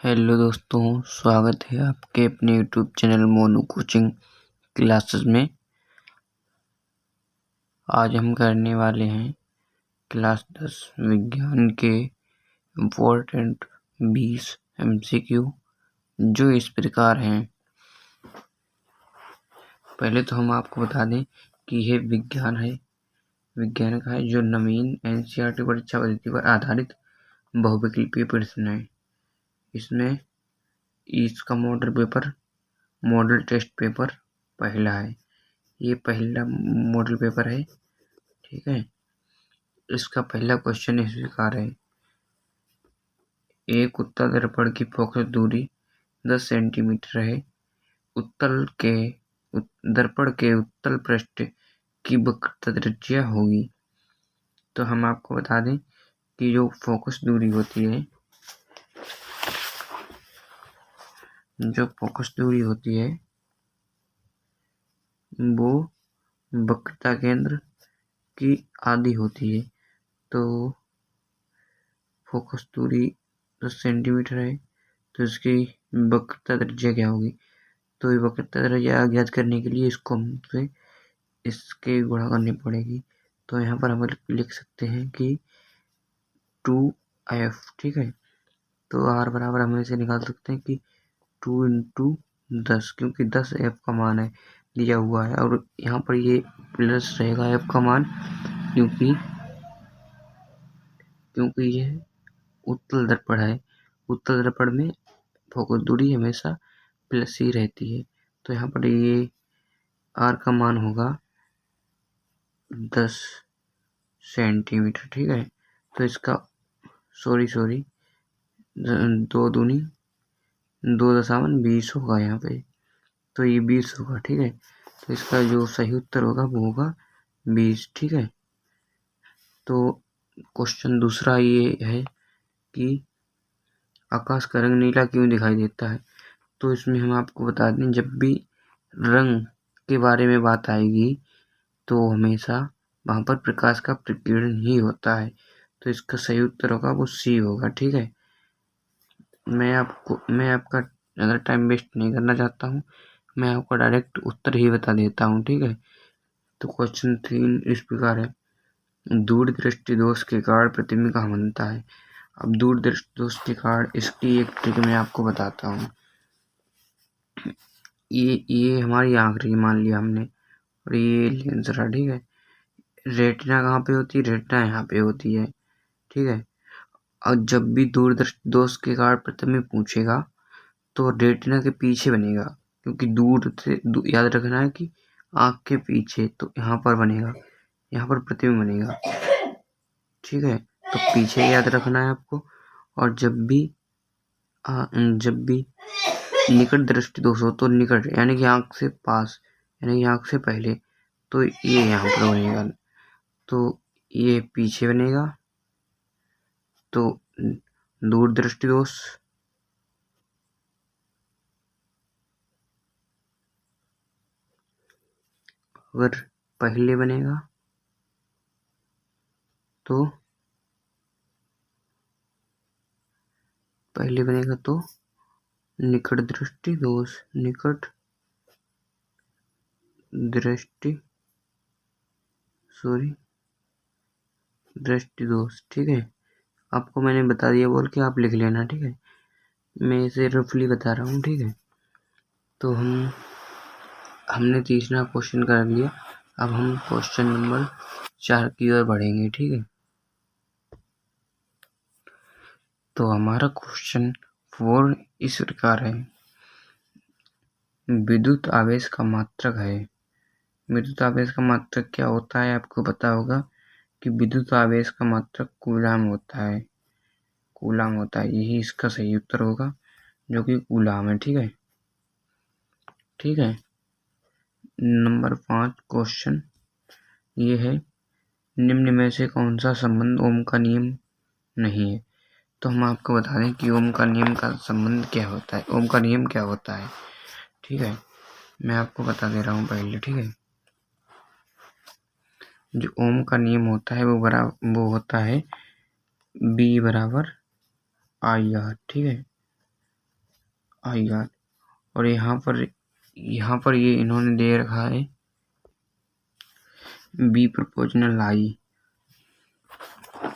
Hello दोस्तों, स्वागत है आपके अपने YouTube channel Monu coaching classes में। आज हम करने वाले हैं क्लास 10 विज्ञान के इम्पोर्टेंट 20 MCQ, जो इस प्रकार हैं। पहले तो हम आपको बता दें कि यह विज्ञान का है जो नवीन NCERT परीक्षा पद्धति पर आधारित बहुविकल्पीय प्रश्न है। इसमें इसका मॉडल टेस्ट पेपर पहला है। ये पहला मॉडल पेपर है, ठीक है। इसका पहला क्वेश्चन इस प्रकार है। एक उत्तल दर्पण की फोकस दूरी 10 सेंटीमीटर है। दर्पण के उत्तल पृष्ठ की वक्रता त्रिज्या होगी। तो हम आपको बता दें कि जो फोकस दूरी होती है वो वक्रता केंद्र की आधी होती है। तो फोकस दूरी 10 सेंटीमीटर है, तो इसकी वक्रता त्रिज्या क्या होगी? तो ये वक्रता त्रिज्या ज्ञात करने के लिए इसको हमसे इसके गुणा करनी पड़ेगी। तो यहाँ पर हम लिख सकते हैं कि 2f, ठीक है। तो r बराबर हम इसे निकाल सकते हैं कि 2 × 10, क्योंकि 10 f का मान है दिया हुआ है, और यहाँ पर ये प्लस रहेगा f का मान, क्योंकि यह उत्तल दर्पण है। उत्तल दर्पण में फोकस दूरी हमेशा प्लस ही रहती है। तो यहाँ पर ये r का मान होगा 10 सेंटीमीटर, ठीक है। तो इसका 2×2=20 होगा यहाँ पे। तो ये 20 होगा, ठीक है। तो इसका जो सही उत्तर होगा वो होगा 20, ठीक है। तो क्वेश्चन दूसरा ये है कि आकाश का रंग नीला क्यों दिखाई देता है? तो इसमें हम आपको बता दें, जब भी रंग के बारे में बात आएगी तो हमेशा वहाँ पर प्रकाश का प्रकीर्णन ही होता है। तो इसका सही उत्तर होगा वो C होगा, ठीक है। मैं आपका ज़्यादा टाइम वेस्ट नहीं करना चाहता हूँ, मैं आपको डायरेक्ट उत्तर ही बता देता हूँ, ठीक है। तो क्वेश्चन 3 इस प्रकार है। दूर दृष्टि दोष के कारण प्रतिबिंब कहाँ बनता है? अब दूर दृष्टि दोष के कारण इसकी एक ट्रिक मैं आपको बताता हूँ। ये हमारी आँख रही, मान लिया हमने, और ये लेंस रहा, ठीक है। रेटिना कहाँ पे होती है? रेटिना यहाँ पे होती है, ठीक है। और जब भी दूरदृष्टि दोष के कारण प्रतिबिंब पूछेगा तो रेटिना के पीछे बनेगा, क्योंकि दूर से याद रखना है कि आँख के पीछे, तो यहाँ पर बनेगा, यहाँ पर प्रतिबिंब बनेगा, ठीक है। तो पीछे याद रखना है आपको। और जब भी निकट दृष्टि दोष हो तो निकट यानी कि आँख से पास, यानी कि आँख से पहले, तो ये यहाँ पर बनेगा, तो ये पीछे बनेगा। तो दूर दृष्टि दोष अगर पहले बनेगा तो निकट दृष्टि दोष, ठीक है। आपको मैंने बता दिया बोल के आप लिख लेना, ठीक है। मैं इसे रफली बता रहा हूँ, ठीक है। तो हमने तीसरा क्वेश्चन कर लिया। अब हम क्वेश्चन नंबर 4 की ओर बढ़ेंगे, ठीक है। तो हमारा क्वेश्चन 4 इस प्रकार है। विद्युत आवेश का मात्रक है। विद्युत आवेश का मात्रक क्या होता है आपको पता होगा कि विद्युत आवेश का मात्रक कूलाम होता है। यही इसका सही उत्तर होगा, जो कि कूलाम है, ठीक है। नंबर 5 क्वेश्चन ये है। निम्न में से कौन सा संबंध ओम का नियम नहीं है? तो हम आपको बता दें कि ओम का नियम का संबंध क्या होता है, ओम का नियम क्या होता है, ठीक है। मैं आपको बता दे रहा हूँ पहले, ठीक है। जो ओम का नियम होता है वो होता है B = IR, ठीक है। IR, और यहाँ पर ये इन्होंने दे रखा है B प्रोपोर्शनल I।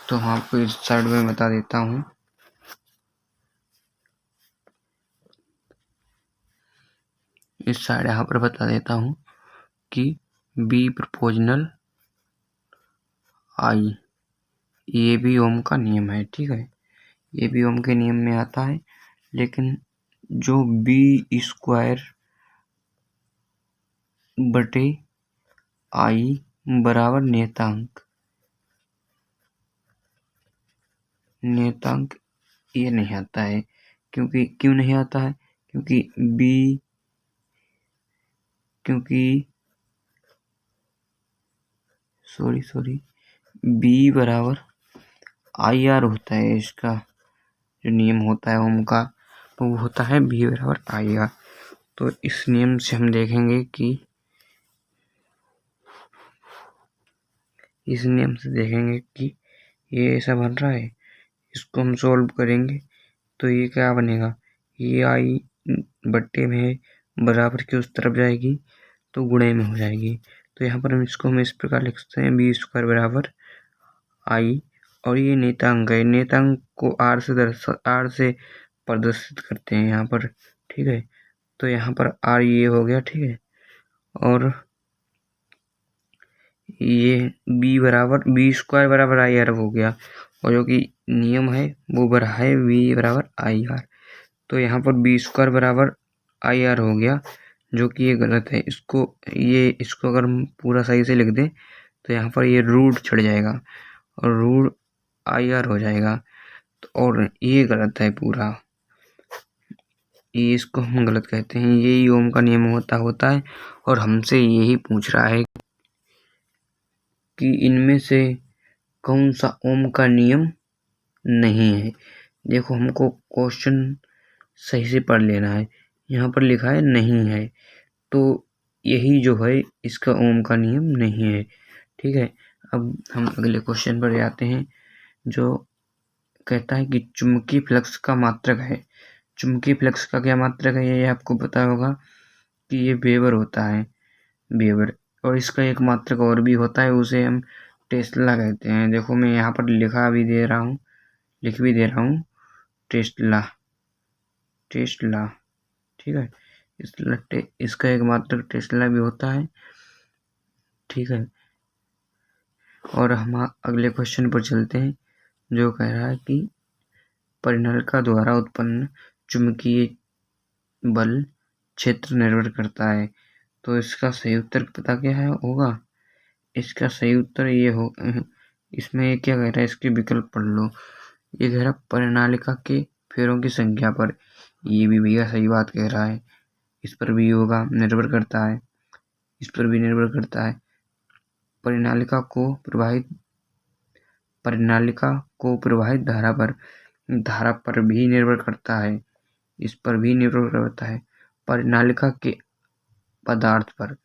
तो हम आपको इस साइड में बता देता हूँ। इस साइड यहाँ पर बता देता हूँ कि B प्रोपोर्शनल I ये भी ओम का नियम है, ठीक है। ये भी ओम के नियम में आता है, लेकिन जो B स्क्वायर बटे I बराबर नियतांक ये नहीं आता है। क्यों नहीं आता है? क्योंकि B बराबर IR होता है। इसका जो नियम होता है ओम का, तो वो होता है B बराबर IR। तो इस नियम से हम देखेंगे कि ये ऐसा बन रहा है। इसको हम सॉल्व करेंगे तो ये क्या बनेगा, ये I बट्टे में बराबर की उस तरफ जाएगी तो गुणे में हो जाएगी। तो यहाँ पर हम इस प्रकार लिख सकते हैं B स्क्वायर बराबर I, और ये नेतांक है। नेतांक को R से प्रदर्शित करते हैं यहाँ पर, ठीक है। तो यहाँ पर R ये हो गया, ठीक है। और ये B स्क्वायर बराबर IR हो गया, और जो कि नियम है वो बरा है B बराबर IR। तो यहाँ पर B स्क्वायर बराबर IR हो गया, जो कि ये गलत है। इसको अगर हम पूरा सही से लिख दें तो यहाँ पर ये रूट छड़ जाएगा और रूट IR हो जाएगा, और ये गलत है पूरा। ये इसको हम गलत कहते हैं। यही ओम का नियम होता है, और हमसे यही पूछ रहा है कि इनमें से कौन सा ओम का नियम नहीं है। देखो, हमको क्वेश्चन सही से पढ़ लेना है। यहाँ पर लिखा है नहीं है, तो यही जो है इसका ओम का नियम नहीं है, ठीक है। अब हम अगले क्वेश्चन पर जाते हैं, जो कहता है कि चुंबकीय फ्लक्स का मात्रक है। चुंबकीय फ्लक्स का क्या मात्रक है, ये आपको पता होगा कि ये वेबर होता है, वेबर। और इसका एक मात्रक और भी होता है, उसे हम टेस्ला कहते हैं। देखो, मैं यहाँ पर लिख भी दे रहा हूँ टेस्ला, ठीक है। इसका एक मात्रक टेस्ला भी होता है, ठीक है। और हम अगले क्वेश्चन पर चलते हैं, जो कह रहा है कि परिनलिका द्वारा उत्पन्न चुंबकीय बल क्षेत्र निर्भर करता है। तो इसका सही उत्तर पता क्या है होगा? इसका सही उत्तर ये हो, इसमें क्या कह रहा है, इसके विकल्प पढ़ लो। ये कह रहा परिनालिका के फेरों की संख्या पर। ये भी भैया सही बात कह रहा है। इस पर भी होगा, निर्भर करता है। इस पर भी निर्भर करता है। परिनालिका को प्रवाहित धारा पर भी निर्भर करता है। इस पर भी निर्भर करता है। परिनालिका के पदार्थ पर,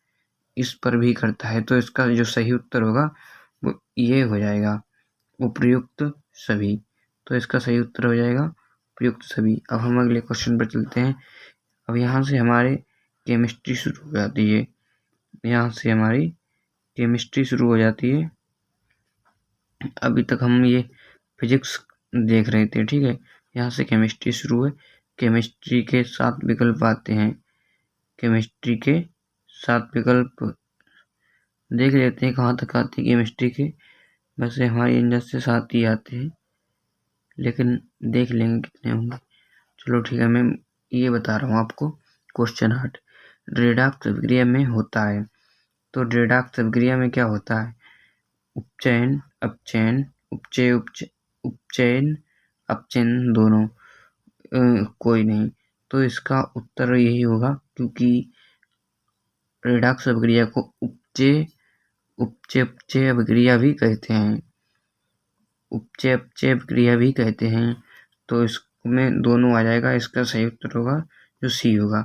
इस पर भी करता है। तो इसका जो सही उत्तर होगा वो ये हो जाएगा, उपयुक्त सभी। तो इसका सही उत्तर हो जाएगा उपयुक्त सभी। अब हम अगले क्वेश्चन पर चलते हैं। अब यहाँ से हमारी केमिस्ट्री शुरू हो जाती है। अभी तक हम ये फिजिक्स देख रहे थे, ठीक है। यहाँ से केमिस्ट्री शुरू है। केमिस्ट्री के 7 विकल्प आते हैं। केमिस्ट्री के 7 विकल्प देख लेते हैं कहाँ तक आते हैं केमिस्ट्री के। वैसे हमारी इंजन से 7 ही आते हैं, लेकिन देख लेंगे कितने होंगे। चलो ठीक है, मैं ये बता रहा हूँ आपको। क्वेश्चन 8 रेडॉक्स अभिक्रिया में होता है। तो रेडॉक्स अभिक्रिया में क्या होता है? उपचयन, अपचयन, उपचयन, अपचयन दोनों, कोई नहीं। तो इसका उत्तर यही होगा, क्योंकि रेडॉक्स अभिक्रिया को उपचय अभिक्रिया भी कहते हैं। उपचय अभिक्रिया भी कहते हैं। तो इसमें दोनों आ जाएगा। इसका सही उत्तर होगा जो सी होगा।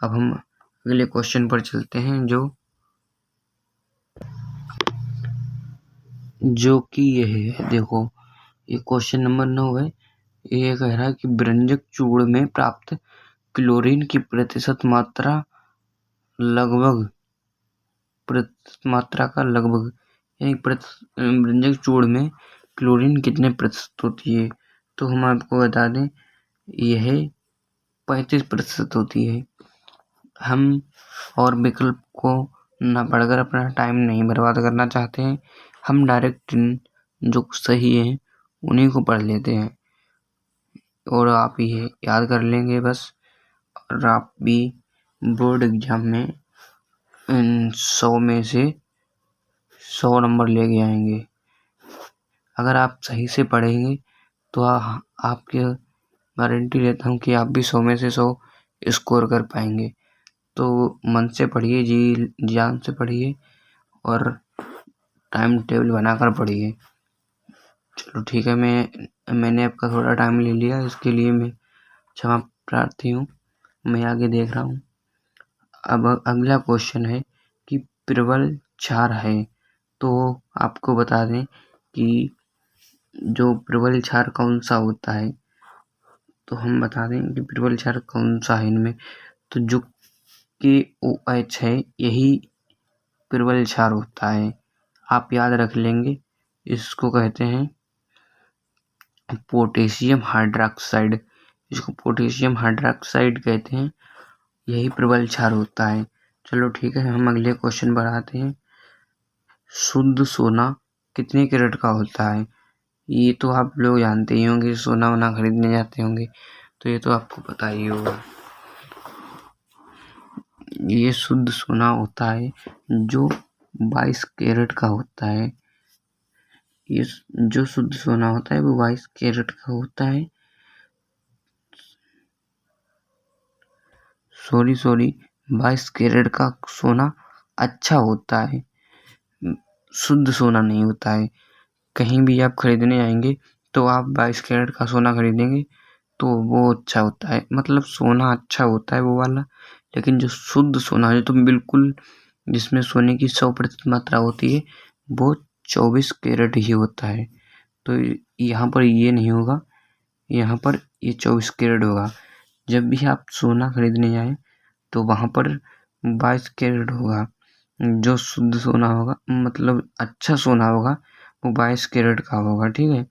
अब हम अगले क्वेश्चन पर चलते हैं, जो कि ये है। देखो, ये क्वेश्चन नंबर 9 है। ये कह रहा है कि व्यंजक चूर्ण में प्राप्त क्लोरीन की प्रतिशत मात्रा का लगभग यानी व्यंजक चूर्ण में क्लोरीन कितने प्रतिशत होती है? तो हम आपको बता दें यह 35% होती है। हम और विकल्प को न पढ़कर अपना टाइम नहीं बर्बाद करना चाहते हैं, हम डायरेक्ट जो सही है उन्हीं को पढ़ लेते हैं और आप ये याद कर लेंगे बस, और आप भी बोर्ड एग्जाम में 100 में से 100 नंबर लेके आएंगे। अगर आप सही से पढ़ेंगे तो आपके गारंटी देता हूँ कि आप भी 100 में से 100 स्कोर कर पाएंगे। तो मन से पढ़िए, जी जान से पढ़िए और टाइम टेबल बनाकर पढ़िए। चलो ठीक है, मैंने आपका थोड़ा टाइम ले लिया, इसके लिए मैं क्षमा प्रार्थी हूँ। मैं आगे देख रहा हूँ। अब अगला क्वेश्चन है कि प्रबल क्षार है, तो आपको बता दें कि जो प्रबल क्षार कौन सा होता है। तो हम बता दें कि प्रबल क्षार कौन सा है इनमें, तो जो KOH है यही प्रबल क्षार होता है। आप याद रख लेंगे, इसको कहते हैं पोटेशियम हाइड्रोक्साइड। इसको पोटेशियम हाइड्रोक्साइड कहते हैं, यही प्रबल क्षार होता है। चलो ठीक है, हम अगले क्वेश्चन बढ़ाते हैं। शुद्ध सोना कितने कैरेट का होता है? ये तो आप लोग जानते ही होंगे, सोना वोना खरीदने जाते होंगे तो ये तो आपको पता ही होगा। ये शुद्ध सोना होता है जो 22 कैरेट का होता है। ये जो शुद्ध सोना होता है वो 22 कैरेट का होता है। सॉरी 22 कैरेट का सोना अच्छा होता है, शुद्ध सोना नहीं होता है। कहीं भी आप खरीदने आएंगे तो आप 22 कैरेट का सोना खरीदेंगे तो वो अच्छा होता है, मतलब सोना अच्छा होता है वो वाला। लेकिन जो शुद्ध सोना है, तो बिल्कुल जिसमें सोने की 100% मात्रा होती है, वो 24 कैरेट ही होता है। तो यहाँ पर ये नहीं होगा, यहाँ पर ये 24 कैरेट होगा। जब भी आप सोना खरीदने जाएं तो वहाँ पर 22 कैरेट होगा। जो शुद्ध सोना होगा, मतलब अच्छा सोना होगा, वो 22 कैरेट का होगा। ठीक है,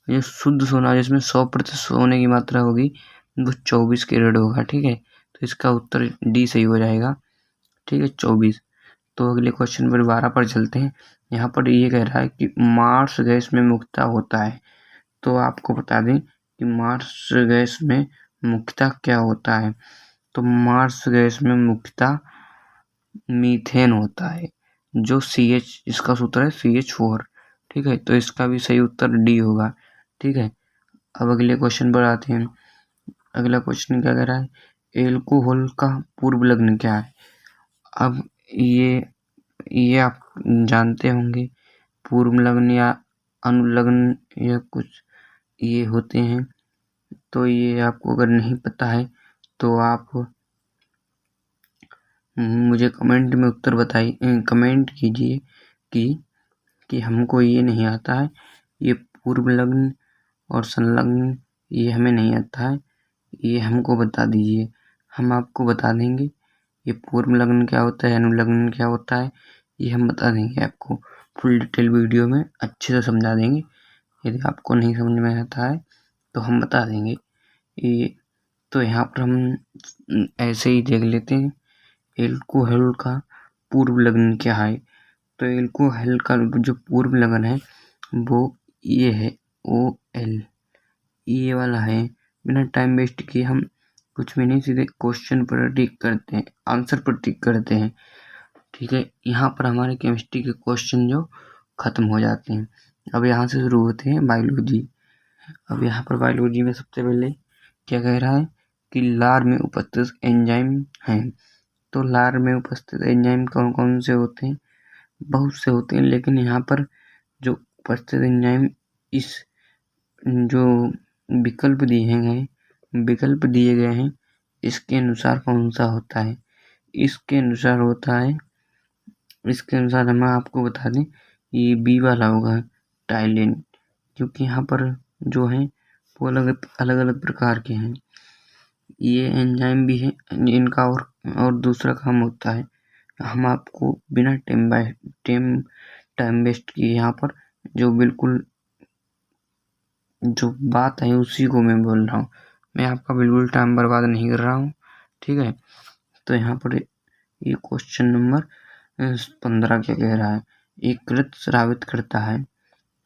जो शुद्ध सोना जिसमें 100% सोने की मात्रा होगी वो 24 कैरेट होगा। ठीक है, तो इसका उत्तर डी सही हो जाएगा। ठीक है, 24। तो अगले क्वेश्चन पर 12 पर चलते हैं। यहाँ पर ये कह रहा है कि मार्स गैस में मुख्यतः होता है। तो आपको बता दें कि मार्स गैस में मुख्यतः क्या होता है। तो मार्स गैस में मुख्यतः मीथेन होता है, जो CH, इसका सूत्र है CH4। ठीक है, तो इसका भी सही उत्तर डी होगा। ठीक है, अब अगले क्वेश्चन पर आते हैं। अगला क्वेश्चन क्या कह रहा है, एल्कोहल का पूर्व लग्न क्या है। अब ये आप जानते होंगे, पूर्व लग्न या अनुलग्न या कुछ ये होते हैं। तो ये आपको अगर नहीं पता है तो आप मुझे कमेंट में उत्तर बताइए, कमेंट कीजिए कि हमको ये नहीं आता है, ये पूर्व लग्न और संलग्न ये हमें नहीं आता है, ये हमको बता दीजिए। हम आपको बता देंगे ये पूर्व लग्न क्या होता है, अनुलग्न क्या होता है, ये हम बता देंगे आपको। फुल डिटेल वीडियो में अच्छे से समझा देंगे। यदि आपको नहीं समझ में आता है तो हम बता देंगे ये। तो यहाँ पर हम ऐसे ही देख लेते हैं, एल्कोहल का पूर्व लग्न क्या है। तो एल्कोहल का जो पूर्व लग्न है वो ये है OL, ये वाला है। बिना टाइम वेस्ट किए हम कुछ भी नहीं, सीधे क्वेश्चन पर टिक करते हैं, आंसर पर टिक करते हैं। ठीक है, यहाँ पर हमारे केमिस्ट्री के क्वेश्चन जो खत्म हो जाते हैं। अब यहाँ से शुरू होते हैं बायोलॉजी। अब यहाँ पर बायोलॉजी में सबसे पहले क्या कह रहा है कि लार में उपस्थित एंजाइम हैं। तो लार में उपस्थित एंजाइम कौन कौन से होते हैं, बहुत से होते हैं, लेकिन यहाँ पर जो उपस्थित एंजाइम इस जो विकल्प दिए गए हैं इसके अनुसार कौन सा होता है। इसके अनुसार होता है, इसके अनुसार हम आपको बता दें ये बी वाला होगा, टाइलिन, क्योंकि यहाँ पर जो है वो अलग अलग प्रकार के हैं। ये एंजाइम भी है इनका, और दूसरा काम होता है, हम आपको बिना टाइम वेस्ट किए यहाँ पर जो बिल्कुल जो बात है उसी को मैं बोल रहा हूँ, मैं आपका बिल्कुल टाइम बर्बाद नहीं कर रहा हूँ, ठीक है। तो यहाँ पर ये क्वेश्चन नंबर 15 क्या कह रहा है, एकीकृत स्रावित करता है।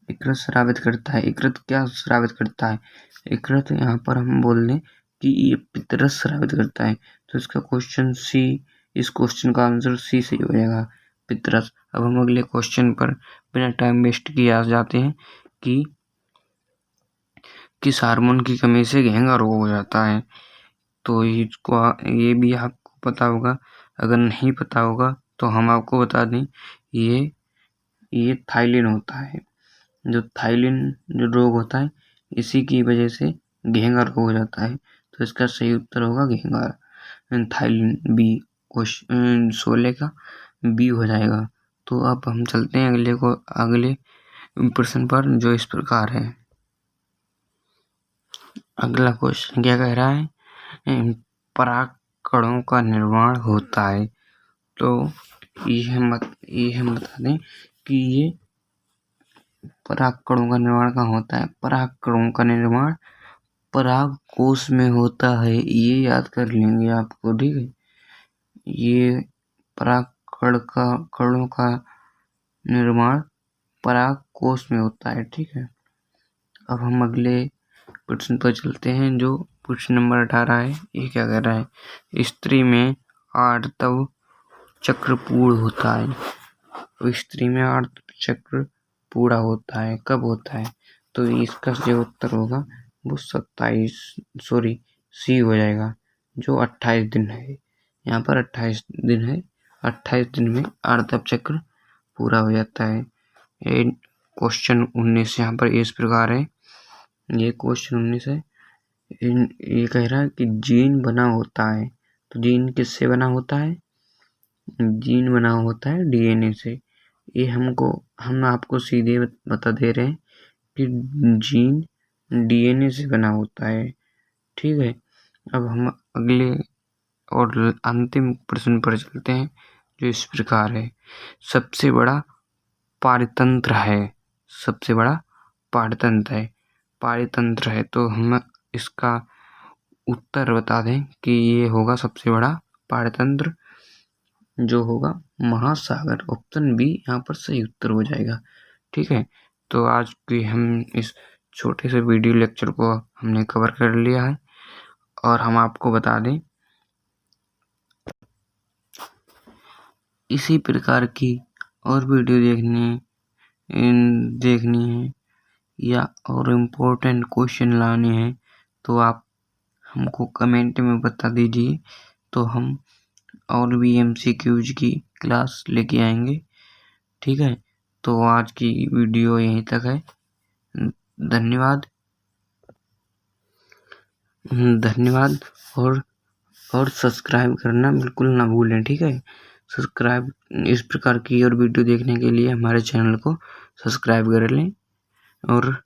एकीकृत स्रावित करता है, एकीकृत क्या स्रावित करता है, एकीकृत यहाँ पर हम बोल दें कि ये पितरस स्रावित करता है, तो इसका क्वेश्चन सी, इस क्वेश्चन का आंसर सी सही हो जाएगा, पितरस। अब हम अगले क्वेश्चन पर बिना टाइम वेस्ट किए आ जाते हैं कि किस हार्मोन की कमी से घेंगा रोग हो जाता है। तो इसको ये भी आपको पता होगा, अगर नहीं पता होगा तो हम आपको बता दें, ये थाइलिन होता है। जो थाइलिन जो रोग होता है, इसी की वजह से घेंगा रोग हो जाता है। तो इसका सही उत्तर होगा घेंगा, थाइलिन बी, क्वेश्चन 16 का बी हो जाएगा। तो अब हम चलते हैं अगले प्रश्न पर, जो इस प्रकार है। अगला क्वेश्चन क्या कह रहा है, परागकणों का निर्माण होता है। तो ये हम बता दें कि ये परागकणों का निर्माण कहाँ होता है। परागकणों का निर्माण पराग कोश में होता है, ये याद कर लेंगे आपको, ठीक है। ये परागकणों का निर्माण पराग कोश में होता है, ठीक है। अब हम अगले प्रश्न पर चलते हैं, जो प्रश्न नंबर 18 है। ये क्या कह रहा है, स्त्री में आर्तव चक्र पूर्ण होता है। स्त्री में आर्तव चक्र पूरा होता है, कब होता है। तो इसका जो उत्तर होगा वो 27 सी हो जाएगा, जो 28 दिन है। यहाँ पर 28 दिन है, 28 दिन में आर्तव चक्र पूरा हो जाता है। क्वेश्चन 19 यहाँ पर इस प्रकार है, ये क्वेश्चन 19 है। ये कह रहा है कि जीन बना होता है। तो जीन किससे बना होता है, जीन बना होता है डीएनए से। ये हम आपको सीधे बता दे रहे हैं कि जीन डीएनए से बना होता है, ठीक है। अब हम अगले और अंतिम प्रश्न पर चलते हैं, जो इस प्रकार है, सबसे बड़ा पारतंत्र है। सबसे बड़ा पारतंत्र है। तो हम इसका उत्तर बता दें कि ये होगा सबसे बड़ा पारतंत्र, जो होगा महासागर। ऑप्शन बी यहाँ पर सही उत्तर हो जाएगा, ठीक है। तो आज की हम इस छोटे से वीडियो लेक्चर को हमने कवर कर लिया है, और हम आपको बता दें इसी प्रकार की और वीडियो देखनी है या और इम्पोर्टेंट क्वेश्चन लाने हैं, तो आप हमको कमेंट में बता दीजिए, तो हम और भी MCQs की क्लास लेके आएंगे, ठीक है। तो आज की वीडियो यहीं तक है। धन्यवाद। और सब्सक्राइब करना बिल्कुल ना भूलें, ठीक है। सब्सक्राइब, इस प्रकार की और वीडियो देखने के लिए हमारे चैनल को सब्सक्राइब कर लें, और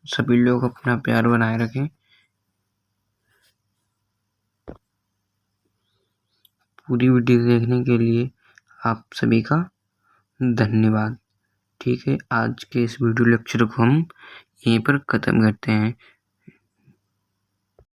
सभी लोग अपना प्यार बनाए रखें। पूरी वीडियो देखने के लिए आप सभी का धन्यवाद, ठीक है। आज के इस वीडियो लेक्चर को हम यहीं पर ख़त्म करते हैं।